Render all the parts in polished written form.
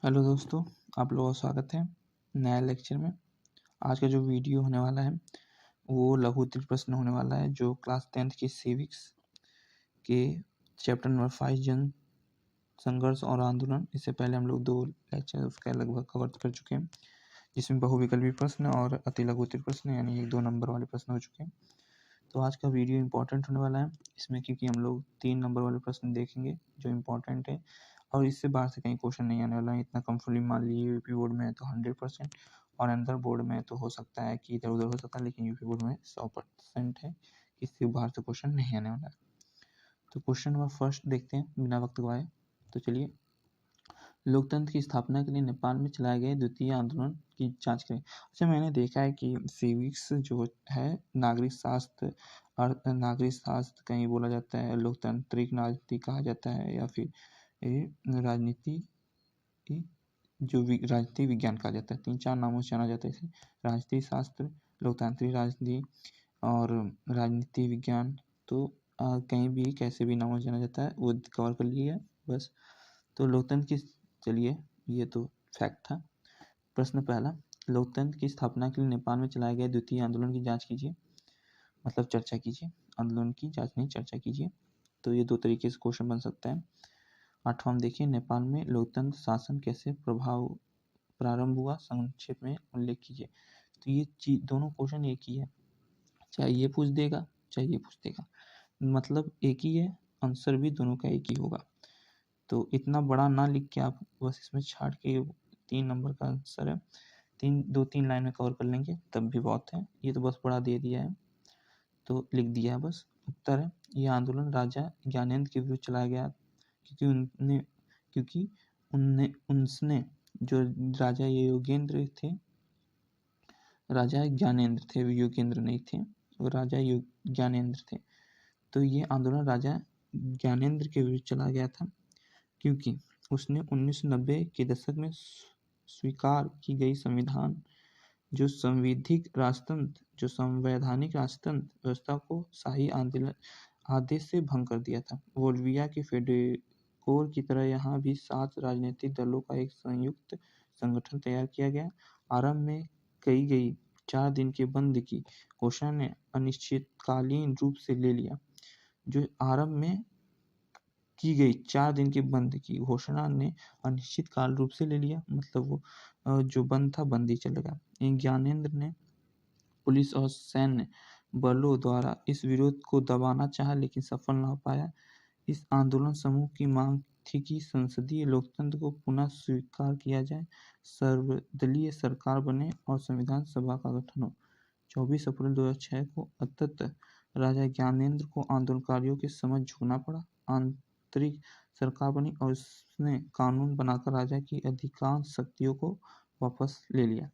Hello दोस्तों, आप लोगों का स्वागत है नया लेक्चर में। आज का जो वीडियो होने वाला है वो लघु उत्तरीय प्रश्न होने वाला है जो क्लास 10th की सिविक्स के चैप्टर नंबर 5 जन संघर्ष और आंदोलन। इससे पहले हम लोग 2 लेक्चर उसका लगभग कवर कर चुके हैं, जिसमें बहुविकल्पी प्रश्न और अति लघु उत्तरीय प्रश्न यानी 1-2 नंबर वाले प्रश्न हो चुके हैं। तो आज का वीडियो इंपॉर्टेंट होने वाला है इसमें, क्योंकि हम लोग 3 नंबर वाले प्रश्न देखेंगे जो इम्पोर्टेंट है और इससे बाहर से कहीं क्वेश्चन नहीं आने वाला है। इतना कंफर्टली मान लीजिए यूपी बोर्ड में है तो 100% और अंदर बोर्ड में तो हो सकता है कि इधर उधर हो सकता है, लेकिन यूपी बोर्ड में 100% है, इससे बाहर से क्वेश्चन नहीं आने वाला है। तो क्वेश्चन नंबर फर्स्ट देखते हैं बिना वक्त गवाए। तो चलिए, लोकतंत्र की स्थापना के लिए नेपाल में चलाए गए द्वितीय आंदोलन की जांच करें। अच्छा, मैंने देखा है कि सिविक्स जो है नागरिक शास्त्र और नागरिक शास्त्र कहीं बोला जाता है, लोकतांत्रिक राजनीति कहा जाता है, या फिर राजनीति जो राजनीति विज्ञान कहा जाता है। 3-4 नामों से जाना जाता है इसे, राजनीति शास्त्र, लोकतांत्रिक राजनीति और राजनीति विज्ञान। तो कहीं भी कैसे भी नामों से जाना जाता है वो कवर कर लिया बस। तो लोकतंत्र की, चलिए ये तो फैक्ट था। प्रश्न पहला, लोकतंत्र की स्थापना के लिए नेपाल में चलाए गए द्वितीय आंदोलन की जांच कीजिए, मतलब चर्चा कीजिए। आंदोलन की जांच नहीं, चर्चा कीजिए। तो ये 2 तरीके से क्वेश्चन बन सकता है। 8वां देखिए, नेपाल में लोकतंत्र शासन कैसे प्रारंभ हुआ, संक्षेप में उल्लेख कीजिए। तो ये चीज दोनों क्वेश्चन एक ही है, चाहे ये पूछ देगा चाहे ये पूछ देगा, मतलब एक ही है, आंसर भी दोनों का एक ही होगा। तो इतना बड़ा ना लिख के आप बस इसमें छाट के 3 नंबर का आंसर है, 2-3 लाइन में कवर कर लेंगे तब भी बहुत है। ये तो बस बड़ा दे दिया है तो लिख दिया है बस। उत्तर है, यह आंदोलन राजा ज्ञानेंद्र के विरुद्ध चलाया गया, क्योंकि उसने जो राजा योगेंद्र थे, राजा ज्ञानेंद्र थे, योगेंद्र नहीं थे, वो राजा ज्ञानेंद्र थे। तो ये आंदोलन राजा ज्ञानेंद्र के विरुद्ध चला गया था, क्योंकि उसने 1990 के दशक में स्वीकार की गई संविधान जो संवैधानिक राजतंत्र व्यवस्था को शाही आदेश से भंग कर दिया था। बोल्विया के फेडेकोर की तरह यहाँ भी 7 राजनीतिक दलों का एक संयुक्त संगठन तैयार किया गया। आरंभ में कही गई 4 दिन के बंद की घोषणा ने अनिश्चितकालीन रूप से ले लिया। जो आरंभ में की गई 4 दिन के बंद की घोषणा ने अनिश्चितकाल रूप से ले लिया, मतलब वो जो बंद था बंद ही चलेगा। ज्ञानेंद्र ने पुलिस और सैन्य बलों द्वारा इस विरोध को दबाना चाहा, लेकिन सफल न हो पाया। इस आंदोलन समूह की मांग थी कि संसदीय लोकतंत्र को पुनः स्वीकार किया जाए, सर्वदलीय सरकार बने और संविधान सभा का गठन हो। 24 अप्रैल 2006 को अंततः राजा ज्ञानेंद्र को आंदोलनकारियों के समझ झुकना पड़ा। आंतरिक सरकार बनी और उसने कानून बनाकर राजा की अधिकांश शक्तियों को वापस ले लिया।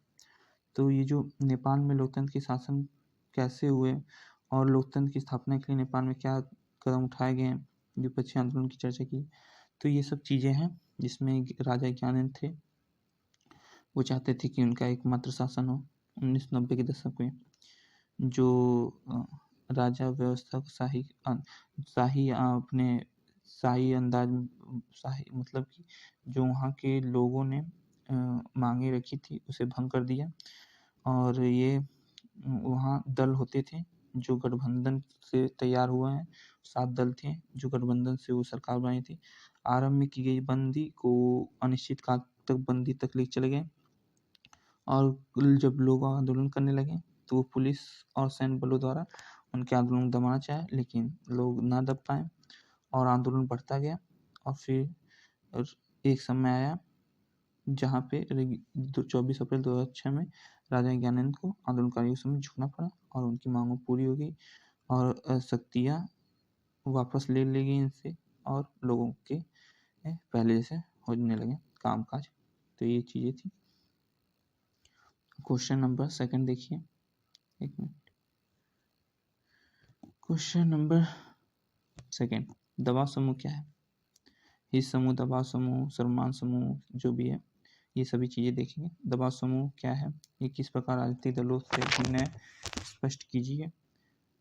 तो ये जो नेपाल में लोकतंत्र के शासन कैसे हुए और लोकतंत्र की स्थापना के लिए नेपाल में क्या कदम उठाए गए हैं, विपक्षी आंदोलन की चर्चा की, तो ये सब चीज़ें हैं जिसमें राजा ज्ञानेंद्र थे, वो चाहते थे कि उनका एकमात्र शासन हो। 1990 के दशक में जो राजा व्यवस्था को शाही अंदाज में, शाही मतलब कि जो वहाँ के लोगों ने मांगे रखी थी उसे भंग कर दिया। और ये वहाँ दल होते थे जो गठबंधन से तैयार हुए हैं, 7 दल थे जो गठबंधन से वो सरकार बनाई थी। आरंभ में की गई बंदी को अनिश्चित काल तक बंदी तक ले चले गए, और जब लोग आंदोलन करने लगे तो वो पुलिस और सैन्य बलों द्वारा उनके आंदोलन को दबाना चाहे, लेकिन लोग ना दब पाए और आंदोलन बढ़ता गया। और फिर एक समय आया जहाँ पे 24 अप्रैल 2006 में राजा ज्ञानेंद्र को आंदोलनकारियों के समझ झुकना पड़ा और उनकी मांगों पूरी हो गई और शक्तियाँ वापस ले ली गई इनसे, और लोगों के पहले जैसे होने लगे कामकाज। तो ये चीज़ें थी। क्वेश्चन नंबर सेकंड देखिए, एक मिनट। क्वेश्चन नंबर सेकंड, दबाव समूह क्या है? हित समूह, दबाव समूह, सर्वमान समूह, जो भी है ये सभी चीज़ें देखेंगे। दबाव समूह क्या है, ये किस प्रकार राजनीतिक दलों से भिन्न है, स्पष्ट कीजिए।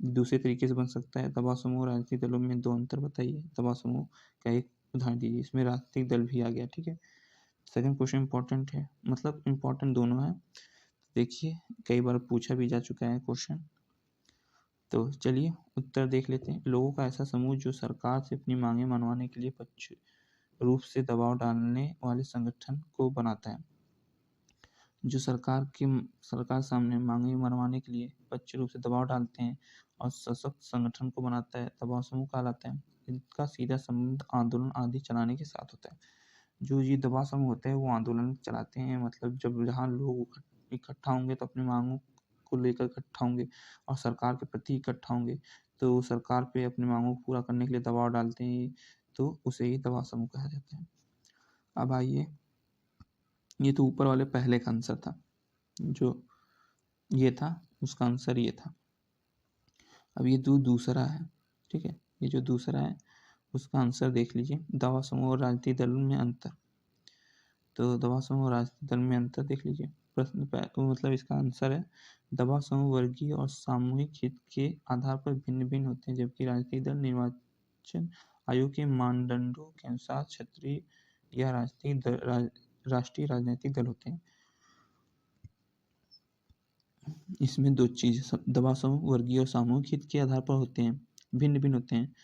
दूसरे तरीके से बन सकता है, दबाव समूह राजनीतिक दलों में 2 अंतर बताइए। दबाव समूह का एक उदाहरण दीजिए। इसमें राजनीतिक दल भी आ गया, ठीक है। सेकंड क्वेश्चन इंपॉर्टेंट है, मतलब इंपॉर्टेंट दोनों है। देखिए कई बार पूछा भी जा चुका है क्वेश्चन। तो चलिए उत्तर देख लेते हैं। लोगों का ऐसा समूह जो सरकार से अपनी मांगें मनवाने के लिए पक्ष रूप से दबाव डालने वाले संगठन को बनाता है। जो सरकार सामने मांगे मनवाने के लिए पक्ष रूप से दबाव डालते हैं और सशक्त संगठन को बनाता है, दबाव समूह कहलाता है। इनका सीधा संबंध आंदोलन आदि चलाने के साथ होता है। जो ये दबाव समूह होते हैं वो आंदोलन चलाते हैं, मतलब जब जहाँ लोग इकट्ठा होंगे तो अपनी मांगों को लेकर इकट्ठा होंगे और सरकार के प्रति इकट्ठा होंगे, तो सरकार पे अपनी मांगों को पूरा करने के लिए दबाव डालते हैं, तो उसे ही दबाव समूह कहा जाता है। अब आइए, ये तो ऊपर वाले पहले का आंसर था, जो ये था उसका आंसर ये था। अब ये दूसरा है, ठीक है, ये जो दूसरा है उसका आंसर देख लीजिए। दबाव समूह और राजनीतिक दलों में अंतर। तो दबाव समूह और राजनीतिक दल में अंतर देख लीजिए। प्रश्न मतलब इसका आंसर है दबाव समूह वर्गीय और सामूहिक हित के आधार पर भिन्न भिन्न होते हैं, जबकि राजनीतिक दल निर्वाचन आयोग के मानदंडों के अनुसार क्षेत्रीय या राष्ट्रीय राजनीतिक दल होते हैं। इसमें दो चीज, दबाव समूह वर्गीय और सामूहिक हित के आधार पर होते हैं, भिन्न भिन्न होते हैं,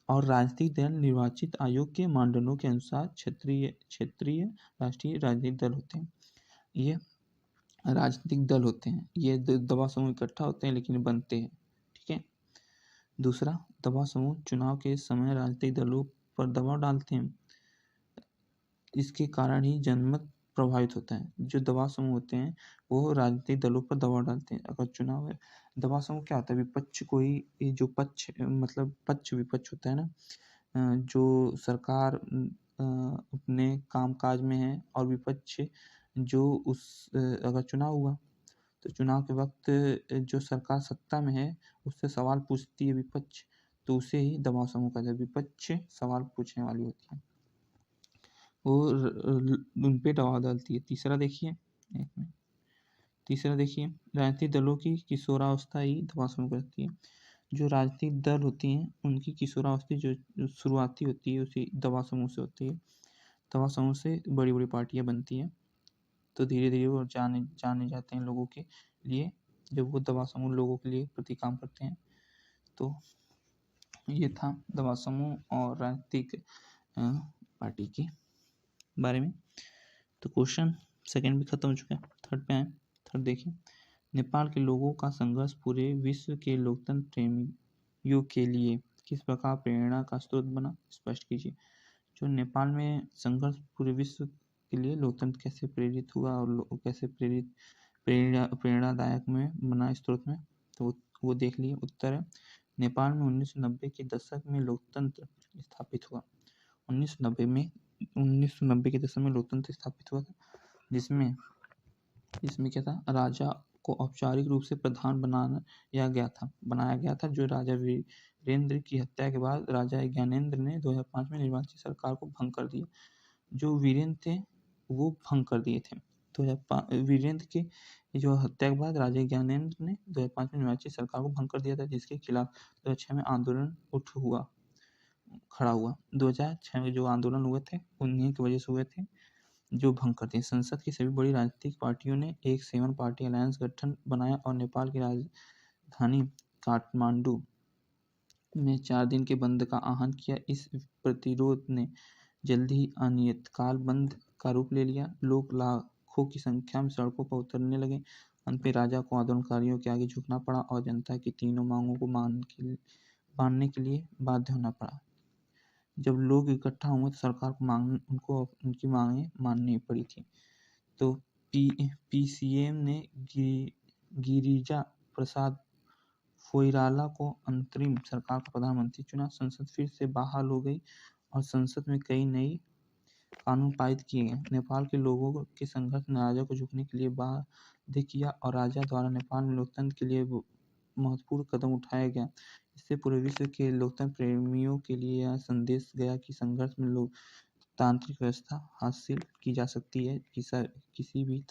और राजनीतिक दल निर्वाचित आयोग के मानदंडों के अनुसार क्षेत्रीय राष्ट्रीय राजनीतिक दल होते हैं। ये राजनीतिक दल होते हैं, ये दबाव समूह इकट्ठा होते हैं लेकिन बनते हैं, ठीक है। दूसरा, दबाव समूह चुनाव के समय राजनीतिक दलों पर दबाव डालते हैं, इसके कारण ही जनमत प्रभावित होता है। जो दबाव समूह होते हैं वो राजनीतिक दलों पर दबाव डालते हैं। अगर चुनाव है, दबाव समूह क्या होता है, विपक्ष कोई जो पक्ष मतलब पक्ष विपक्ष होता है ना, जो सरकार अपने कामकाज में है और विपक्ष जो अगर चुनाव हुआ तो चुनाव के वक्त जो सरकार सत्ता में है उससे सवाल पूछती है विपक्ष, तो उसे ही दबाव समूह का, जब विपक्ष सवाल पूछने वाली होती है वो उन पे दबाव डालती है। तीसरा देखिए, राजनीतिक दलों की किशोरावस्था ही दबाव समूह करती है। जो राजनीतिक दल होती हैं उनकी किशोरावस्था जो शुरुआती होती है उसी दबाव समूह से होती है। दबाव समूह से बड़ी बड़ी पार्टियां बनती हैं, तो धीरे धीरे वो जाने जाते हैं लोगों के लिए, जब वो दबाव समूह लोगों के लिए प्रति काम करते हैं। तो ये था दबाव समूह और राजनीतिक पार्टी के बारे में। तो क्वेश्चन सेकंड भी खत्म हो चुका है, थर्ड पे आए। थर्ड देखिए, नेपाल के लोगों का संघर्ष पूरे विश्व के लोकतंत्र प्रेमियों के लिए किस प्रकार प्रेरणा का स्रोत बना, स्पष्ट कीजिए। जो नेपाल में संघर्ष पूरे विश्व के लिए लोकतंत्र कैसे प्रेरित हुआ और कैसे प्रेरणादायक में बना स्रोत में, तो वो देख लिए। उत्तर है नेपाल में 1990 के दशक में लोकतंत्र स्थापित हुआ। 1990 के दशक में लोकतंत्र स्थापित हुआ था, जिसमें क्या था, राजा को औपचारिक रूप से प्रधान बनाया गया था, जो राजा वीरेंद्र की हत्या के बाद राजा ज्ञानेंद्र ने 2005 में निर्वाचित सरकार को भंग कर दिया। जो वीरेंद्र थे वो भंग कर दिए थे। वीरेंद्र के जो हत्या के बाद राजा ज्ञानेंद्र ने 2005 में निर्वाचित सरकार को भंग कर दिया था, जिसके खिलाफ 2006 में आंदोलन खड़ा हुआ। 2006 में जो आंदोलन हुए थे उन्हीं की वजह से हुए थे, जो भंग करते हैं। संसद की सभी बड़ी राजनीतिक पार्टियों ने एक 7 पार्टी अलायंस गठन बनाया और नेपाल की राजधानी काठमांडू में 4 दिन के बंद का आह्वान किया। इस प्रतिरोध ने जल्दी ही अनियतकाल बंद का रूप ले लिया। लोग लाखों की संख्या में सड़कों पर उतरने लगे। अंत में राजा को आंदोलनकारियों के आगे झुकना पड़ा और जनता की तीनों मांगों को मानने के लिए बाध्य होना पड़ा। जब लोग इकट्ठा हुए तो सरकार को उनकी मांगें माननी पड़ी थी। तो पीसीएम ने गिरिजा प्रसाद फोइराला को अंतरिम सरकार का प्रधानमंत्री चुना। संसद फिर से बहाल हो गई और संसद में कई नए कानून पारित किए गए। नेपाल के लोगों के संघर्ष ने राजा को झुकने के लिए बाध्य किया और राजा द्वारा नेपाल में लोकतंत्र के लिए महत्वपूर्ण कदम उठाया गया। इससे पूरे विश्व के लोकतंत्र प्रेमियों के लिए यह संदेश गया कि संघर्ष में लोकतांत्रिक व्यवस्था हासिल की जा सकती है। किसी भी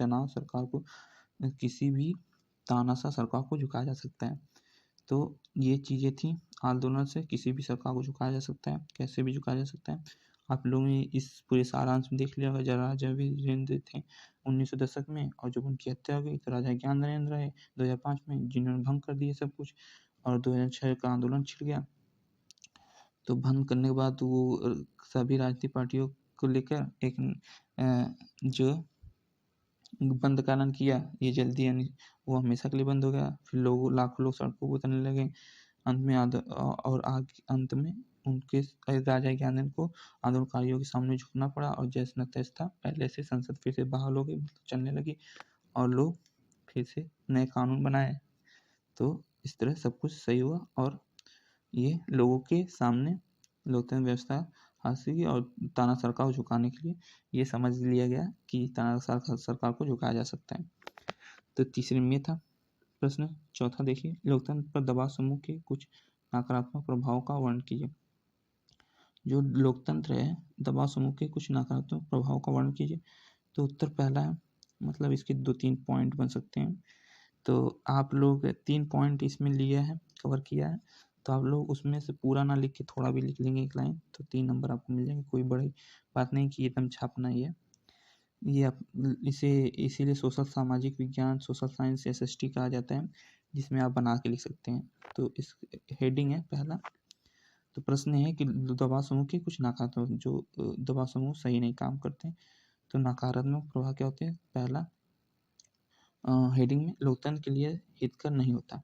तानाशाह सरकार को झुकाया जा सकता है। तो ये चीज़ें थी, आंदोलन से किसी भी सरकार को झुकाया जा सकता है, कैसे भी झुकाया जा सकता है। आप लोगों ने इस पूरे सारांश में देख लिया होगा। जब राजा वीरेंद्र थे 1900 दशक में, और जब उनकी हत्या हो गई तो राजा ज्ञान नरेंद्र आए 2005 में, जिन्होंने भंग कर दिए सब कुछ, और 2006 का आंदोलन छिड़ गया। तो भंग करने के बाद वो सभी राजनीतिक पार्टियों को लेकर एक जो बंद का ऐलान किया, ये जल्दी यानी वो हमेशा के लिए बंद हो गया। फिर लोग लाखों लोग सड़कों पर उतरने लगे। अंत में उनके राजा ज्ञानेंद्र को आंदोलनकारियों के सामने झुकना पड़ा, और जैसे न तैसे था पहले से संसद फिर से बहाल हो गई, मतलब चलने लगी, और लोग फिर से नए कानून बनाए। तो इस तरह सब कुछ सही हुआ, और ये लोगों के सामने लोकतंत्र व्यवस्था हासिल की, और ताना सरकार को झुकाने के लिए ये समझ लिया गया कि ताना सरकार को झुकाया जा सकता है। तो तीसरे में था प्रश्न। चौथा देखिए, लोकतंत्र पर दबाव समूह के कुछ नकारात्मक प्रभाव का वर्णन कीजिए। जो लोकतंत्र है, दबाव समूह के कुछ नकारात्मक प्रभाव का वर्णन कीजिए। तो उत्तर पहला है, मतलब इसके 2-3 पॉइंट बन सकते हैं। तो आप लोग 3 पॉइंट इसमें लिया है, कवर किया है, तो आप लोग उसमें से पूरा ना लिख के थोड़ा भी लिख लेंगे एक लाइन, तो 3 नंबर आपको मिल जाएंगे। कोई बड़ी बात नहीं कि एकदम छापना ही है। ये आप इसे इसीलिए सोशल सामाजिक विज्ञान, सोशल साइंस, SST कहा जाता है, जिसमें आप बना के लिख सकते हैं। तो इस हेडिंग है पहला। तो प्रश्न है कि दबाव समूह के कुछ नकारात्मक, जो दबाव समूह सही नहीं काम करते, तो नकारात्मक प्रभाव क्या होते हैं। पहला हेडिंग में, लोकतंत्र के लिए हितकर नहीं होता।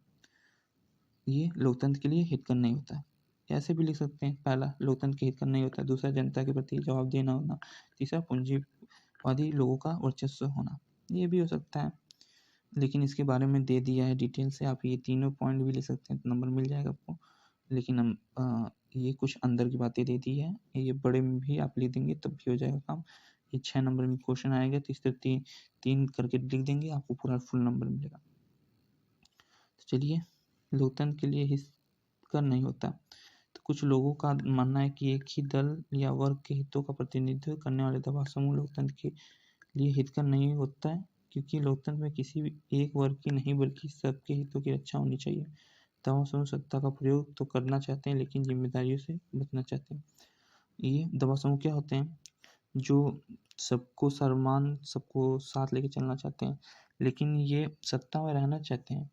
ये लोकतंत्र के लिए हितकर नहीं होता, ऐसे भी लिख सकते हैं। पहला, लोकतंत्र के हितकर नहीं होता। दूसरा, जनता के प्रति जवाबदेह न होना। तीसरा, पूंजीवादी लोगों का वर्चस्व होना। ये भी हो सकता है, लेकिन इसके बारे में दे दिया है डिटेल से। आप ये तीनों पॉइंट भी ले सकते हैं, तो नंबर मिल जाएगा आपको। लेकिन हम ये कुछ अंदर की बातें दे दी है, ये बड़े में भी आप लिख देंगे तब भी हो जाएगा काम। ये 6 नंबर में क्वेश्चन आएगा, तो इस तरह 3 करके लिख देंगे, आपको पूरा फुल नंबर मिलेगा। तो चलिए, लोकतंत्र के लिए हितकर नहीं होता। तो कुछ लोगों का मानना है कि एक ही दल या वर्ग के हितों का प्रतिनिधित्व करने वाले दबाव समूह लोकतंत्र के लिए हितकर नहीं होता है, क्योंकि लोकतंत्र में किसी भी एक वर्ग की नहीं बल्कि सबके हितों की रक्षा होनी चाहिए। दबाव समूह सत्ता का प्रयोग तो करना चाहते हैं, लेकिन जिम्मेदारियों से बचना चाहते हैं। ये दबाव समूह क्या होते हैं, जो सबको सम्मान, सबको साथ लेके चलना चाहते हैं, लेकिन ये सत्ता में रहना चाहते हैं,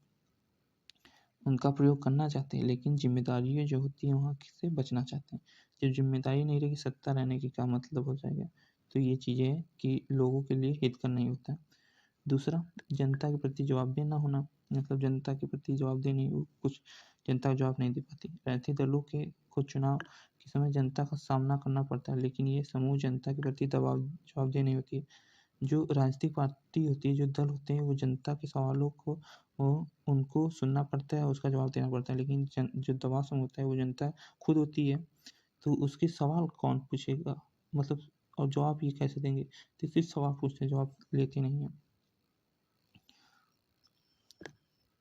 उनका प्रयोग करना चाहते हैं, लेकिन जिम्मेदारियाँ जो होती हैं वहाँ से बचना चाहते हैं। जब जिम्मेदारी नहीं रहेगी, सत्ता रहने की क्या मतलब हो जाएगा। तो ये चीज़ें हैं कि लोगों के लिए हितकर नहीं होता है। दूसरा, जनता के प्रति जवाबदेह ना होना, मतलब जनता के प्रति जवाबदेह नहीं, वो कुछ जनता को जवाब नहीं दे पाती। राजनीतिक दलों के को चुनाव के समय जनता का सामना करना पड़ता है, लेकिन ये समूह जनता के प्रति जवाबदेह नहीं होती है। जो राजनीतिक पार्टी होती है, जो दल होते हैं, वो जनता के सवालों को उनको सुनना पड़ता है, उसका जवाब देना पड़ता है। लेकिन जो दबाव समूह होता है, वो जनता खुद होती है, तो उसके सवाल कौन पूछेगा, मतलब, और जवाब ये कैसे देंगे। तो सिर्फ सवाल पूछते हैं, जवाब लेते नहीं हैं।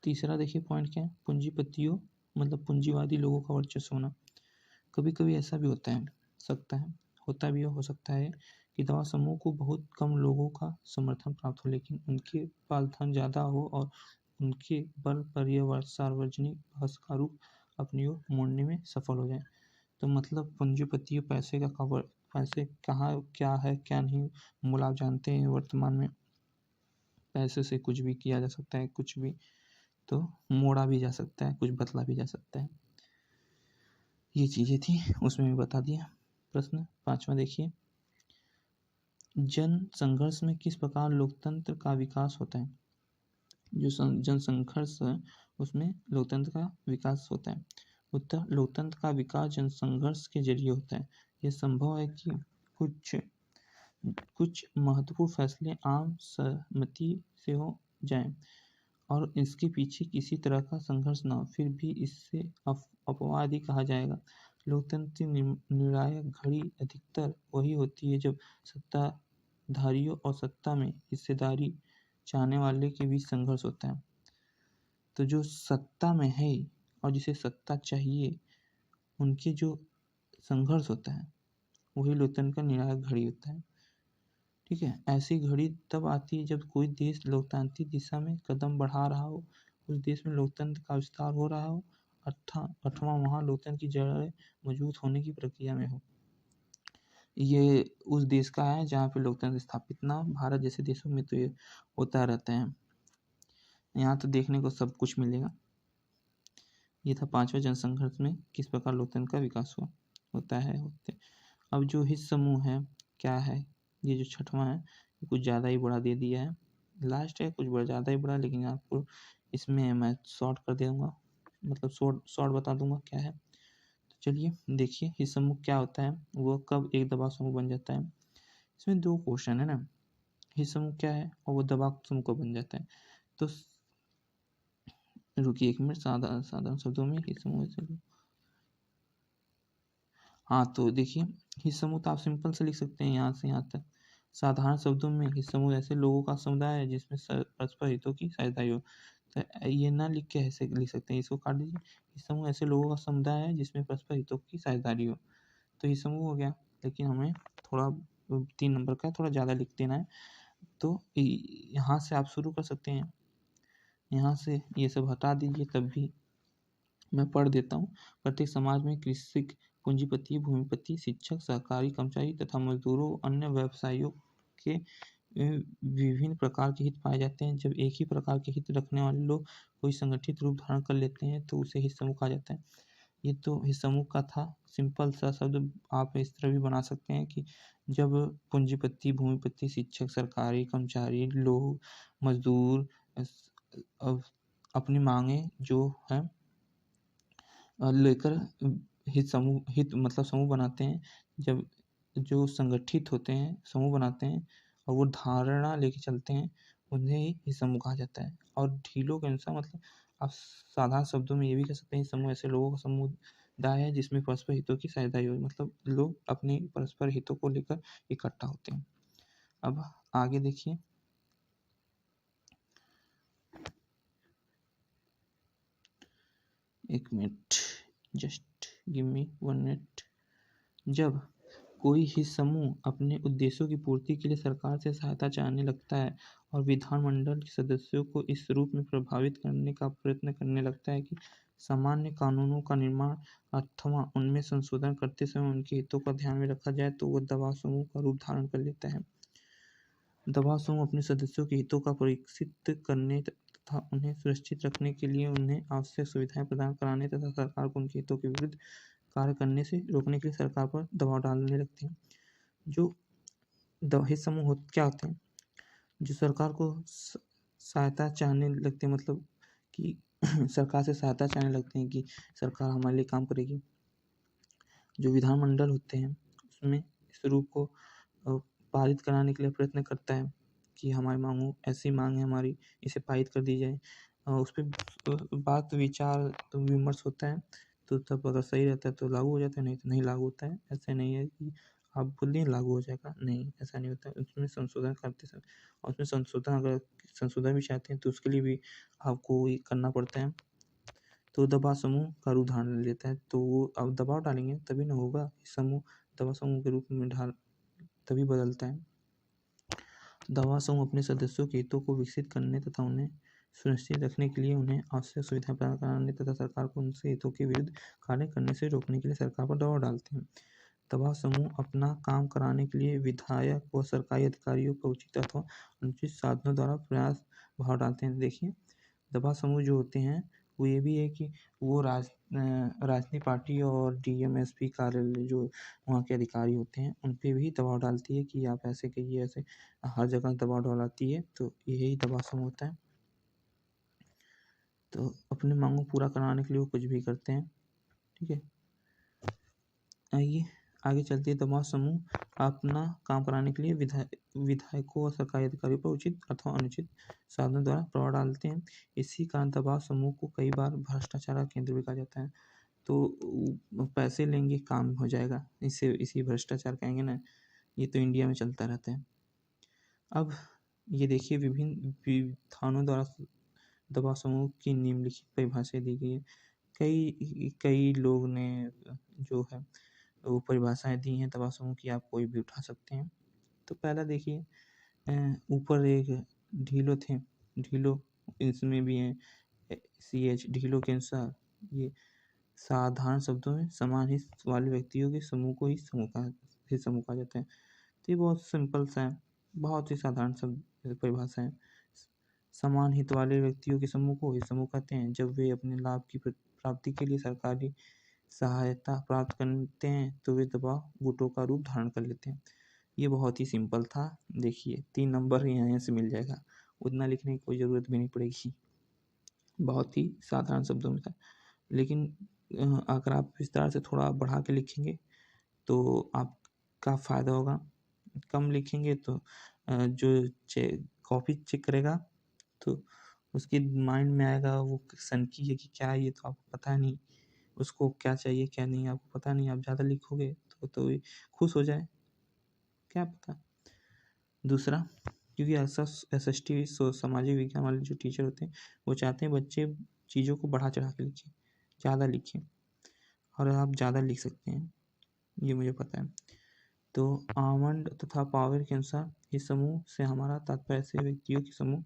तीसरा देखिए पॉइंट क्या है, पूंजीपतियों, मतलब पूंजीवादी लोगों का वर्चस्व होना। कभी कभी ऐसा भी होता भी हो सकता है कि दवा समूह को बहुत कम लोगों का समर्थन प्राप्त हो, लेकिन उनके पास धन ज़्यादा हो और उनके बल पर यह सार्वजनिक बहस का रूप अपनी ओर मोड़ने में सफल हो जाए। तो मतलब पूंजीपतियों पैसे कहाँ क्या है क्या नहीं, मूल आप जानते हैं, वर्तमान में पैसे से कुछ भी किया जा सकता है, कुछ भी तो मोड़ा भी जा सकता है, कुछ बदला भी जा सकता है। ये चीज़ें थी, उसमें भी बता दिया। प्रश्न 5वां देखिए, जन संघर्ष में किस प्रकार लोकतंत्र का विकास होता है। जो जन संघर्ष है उसमें लोकतंत्र का विकास होता है। उत्तर, लोकतंत्र का विकास जन संघर्ष के जरिए होता है। यह संभव है कि कुछ महत्वपूर्ण फैसले आम सहमति से हो जाएं और इसके पीछे किसी तरह का संघर्ष न हो, फिर भी इससे अपवाद ही कहा जाएगा। लोकतंत्र की निर्णायक घड़ी अधिकतर वही होती है जब सत्ताधारियों और सत्ता में हिस्सेदारी चाहने वाले के बीच संघर्ष होता है। तो जो सत्ता में है और जिसे सत्ता चाहिए, उनके जो संघर्ष होता है वही लोकतंत्र का निर्णायक घड़ी होता है। ठीक है, ऐसी घड़ी तब आती है जब कोई देश लोकतांत्रिक दिशा में कदम बढ़ा रहा हो, उस देश में लोकतंत्र का विस्तार हो रहा हो, अथवा वहाँ लोकतंत्र की जड़ें मजबूत होने की प्रक्रिया में हो। ये उस देश का है जहाँ पे लोकतंत्र स्थापित ना हो। भारत जैसे देशों में तो ये होता रहता है। यहाँ तो देखने को सब कुछ मिलेगा। ये था 5वां जनसंघर्ष में किस प्रकार लोकतंत्र का विकास हुआ होता है होते। अब जो हित समूह है क्या है, ये जो 6वां है ये कुछ ज़्यादा ही बड़ा दे दिया है। लास्ट है कुछ बड़ा ज़्यादा ही बड़ा, लेकिन आपको इसमें मैं शॉर्ट कर दूँगा, मतलब शॉर्ट बता दूँगा क्या है। तो चलिए देखिए हित समूह क्या होता है, वो कब एक दबाव समूह बन जाता है। इसमें 2 क्वेश्चन है ना, हित समूह क्या है और वो दबाव समूह कब बन जाता है। तो रुकिए 1 मिनट, साधारण शब्दों में हित समूह से। हाँ तो देखिए हित समूह तो आप सिंपल से लिख सकते हैं यहाँ से यहाँ तक। साधारण शब्दों में हित समूह ऐसे लोगों का समुदाय है जिसमें परस्पर हितों की साझेदारी हो। तो ये ना लिख के ऐसे लिख सकते हैं, इसको काट दीजिए। हित समूह ऐसे लोगों का समुदाय है जिसमें परस्पर हितों की साझेदारी हो। तो हित समूह हो गया, लेकिन हमें थोड़ा 3 नंबर का थोड़ा ज़्यादा लिख देना है। तो यहाँ से आप शुरू कर सकते हैं, यहाँ से ये सब हटा दीजिए। तब भी मैं पढ़ देता हूँ। प्रत्येक समाज में कृषक, पूंजीपति, भूमिपति, शिक्षक, सहकारी कर्मचारी तथा मजदूरों अन्य व्यवसायियों के विभिन्न प्रकार के हित पाए जाते हैं। जब एक ही प्रकार के हित रखने वाले लोग कोई संगठित रूप धारण कर लेते हैं तो उसे हित समूह कहा जाता है। ये तो हित समूह का था। सिंपल सा शब्द आप इस तरह भी बना सकते हैं कि जब पूंजीपति, भूमिपति, शिक्षक, सरकारी कर्मचारी, लोग, मजदूर अपनी मांगे जो है लेकर हित मतलब समूह बनाते हैं। जब जो संगठित होते हैं समूह बनाते हैं और वो धारणा लेके चलते हैं, उन्हें ही हित समूह कहा जाता है। और ढीलों के अनुसार मतलब आप साधारण शब्दों में ये भी कह सकते हैं समूह ऐसे लोगों का समुदाय है जिसमें परस्पर हितों की साझेदारी हो, मतलब लोग अपने परस्पर हितों को लेकर इकट्ठा होते हैं। अब आगे देखिए, एक minute, just give me 1 minute. जब कोई ही समूह अपने उद्देश्यों की पूर्ति के लिए सरकार से सहायता चाहने लगता है और विधानमंडल के सदस्यों को इस रूप में प्रभावित करने का प्रयत्न करने लगता है कि सामान्य कानूनों का निर्माण अथवा उनमें संशोधन करते समय उनके हितों का ध्यान में रखा जाए, तो वह दबाव समूह का रूप धारण कर लेता है। दबाव समूह अपने सदस्यों के हितों का परीक्षित करने तथा उन्हें सुरक्षित रखने के लिए उन्हें आवश्यक सुविधाएं प्रदान कराने तथा सरकार को उनके हितों के विरुद्ध कार्य करने से रोकने के लिए सरकार पर दबाव डालने लगते हैं। जो हित समूह क्या होते हैं, जो सरकार को सहायता चाहने लगते हैं, मतलब कि सरकार से सहायता चाहने लगते हैं कि सरकार हमारे लिए काम करेगी। जो विधानमंडल होते हैं उसमें इस रूप को पारित कराने के लिए प्रयत्न करता है कि हमारी मांगों ऐसी मांग है हमारी, इसे पारित कर दी जाए। उस पर बात विचार तो विमर्श होता है, तो तब अगर सही रहता है तो लागू हो जाता है, नहीं तो नहीं लागू होता है। ऐसे नहीं है कि आप बोल दिए लागू हो जाएगा, नहीं ऐसा नहीं होता है। उसमें संशोधन करते समय, और उसमें संशोधन अगर संशोधन भी चाहते हैं तो उसके लिए भी आपको ये करना पड़ता है। तो दबाव समूह का रूप धारण लेता है, तो वो अब दबाव डालेंगे तभी ना होगा। समूह दबाव समूह के रूप में तभी बदलता है। दबाव समूह अपने सदस्यों के हितों को विकसित करने तथा उन्हें सुनिश्चित रखने के लिए उन्हें आवश्यक सुविधाएं प्रदान कराने तथा सरकार को उनसे हितों के विरुद्ध कार्य करने से रोकने के लिए सरकार पर दबाव डालते हैं। दबाव समूह अपना काम कराने के लिए विधायक व सरकारी अधिकारियों को उचित अथवा अनुचित साधनों द्वारा प्रयास भाव डालते हैं। देखिए दबाव समूह जो होते हैं वो ये भी है कि वो राजनीतिक पार्टी और डीएमएसपी कार्यालय जो वहाँ के अधिकारी होते हैं उन पे भी दबाव डालती है कि आप ऐसे कहिए, ऐसे हर जगह दबाव डालती है। तो यही दबाव समूह होता है। तो अपनी मांगों पूरा कराने के लिए वो कुछ भी करते हैं। ठीक है, आइए आगे चलते हैं। दबाव समूह अपना काम कराने के लिए विधायकों और सरकारी अधिकारियों पर उचित अथवा अनुचित साधनों द्वारा प्रभाव डालते हैं। इसी कारण दबाव समूह को कई बार भ्रष्टाचार का केंद्र भी कहा जाता है। तो पैसे लेंगे काम हो जाएगा, इसी भ्रष्टाचार कहेंगे ना। ये तो इंडिया में चलता रहता है। अब ये देखिए विभिन्न विधानों द्वारा दबाव समूह की निम्नलिखित परिभाषाएं दी गई है। कई लोग ने जो है वो परिभाषाएं दी हैं दबाव समूह की, आप कोई भी उठा सकते हैं। तो पहला देखिए, ऊपर एक ढीलो थे, ढीलो इसमें भी है CH ढीलो के अनुसार ये साधारण शब्दों में समान हित वाले व्यक्तियों के समूह को ही समूह का हित समूह कहा जाता है। तो ये बहुत सिंपल सा है, बहुत ही साधारण शब्द परिभाषा है। समान हित वाले व्यक्तियों के समूह को हित समूह कहते हैं। जब वे अपने लाभ की प्राप्ति के लिए सरकारी सहायता प्राप्त करते हैं तो वे दबाव गुटों का रूप धारण कर लेते हैं। ये बहुत ही सिंपल था। देखिए 3 नंबर यहाँ से मिल जाएगा, उतना लिखने की कोई ज़रूरत भी नहीं पड़ेगी, बहुत ही साधारण शब्दों में था। लेकिन अगर आप विस्तार से थोड़ा बढ़ा के लिखेंगे तो आपका फ़ायदा होगा। कम लिखेंगे तो जो कॉपी चेक करेगा तो उसके माइंड में आएगा वो सनकी है कि क्या है, ये तो आपको पता नहीं, उसको क्या चाहिए क्या नहीं आपको पता नहीं। आप ज़्यादा लिखोगे तो खुश हो जाए, क्या पता। दूसरा, क्योंकि SST सामाजिक विज्ञान वाले जो टीचर होते हैं वो चाहते हैं बच्चे चीज़ों को बढ़ा चढ़ा के लिखें, ज़्यादा लिखें, और आप ज़्यादा लिख सकते हैं, ये मुझे पता है। तो आमंड तथा पावर के अनुसार इस समूह से हमारा तात्पर्य ऐसे व्यक्तियों के समूह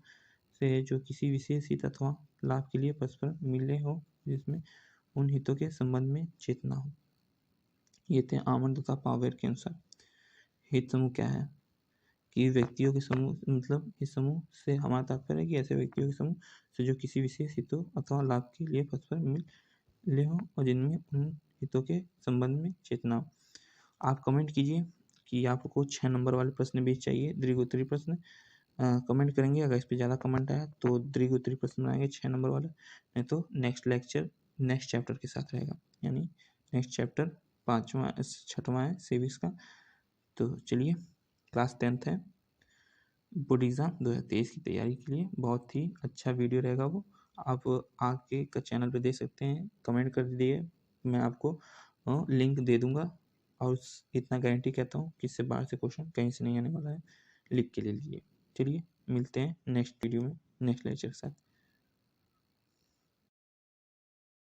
से जो किसी विशेष हित अथवा लाभ के लिए परस्पर मिले हो, जिसमें उन हितों के संबंध में चेतना हो। ये थे आमंड तथा पावर के अनुसार। हित समूह क्या है कि व्यक्तियों के समूह, मतलब इस समूह से हमारा तात्पर्य है कि ऐसे व्यक्तियों के समूह से जो किसी विशेष हितों अथवा लाभ के लिए परस्पर मिले हो और जिनमें उन हितों के संबंध में चेतना हो। आप कमेंट कीजिए कि आपको 6 नंबर वाले प्रश्न भी चाहिए, दीर्घ उत्तरीय प्रश्न। कमेंट करेंगे, अगर इस पर ज़्यादा कमेंट आया तो दीर्घ उत्तरीय प्रश्न बनाएंगे 6 नंबर वाला, नहीं तो नेक्स्ट लेक्चर नेक्स्ट चैप्टर के साथ रहेगा, यानी नेक्स्ट चैप्टर 6वां है सिविक्स का। तो चलिए, क्लास 10th है, बोर्ड एग्ज़ाम 2023 की तैयारी के लिए बहुत ही अच्छा वीडियो रहेगा वो। आप आके चैनल पे देख सकते हैं, कमेंट कर दिए, मैं आपको लिंक दे दूंगा। और इतना गारंटी कहता हूँ कि इससे बाहर से क्वेश्चन कहीं से नहीं आने वाला है, लिख के ले लीजिए। चलिए मिलते हैं नेक्स्ट वीडियो में नेक्स्ट लेक्चर के साथ।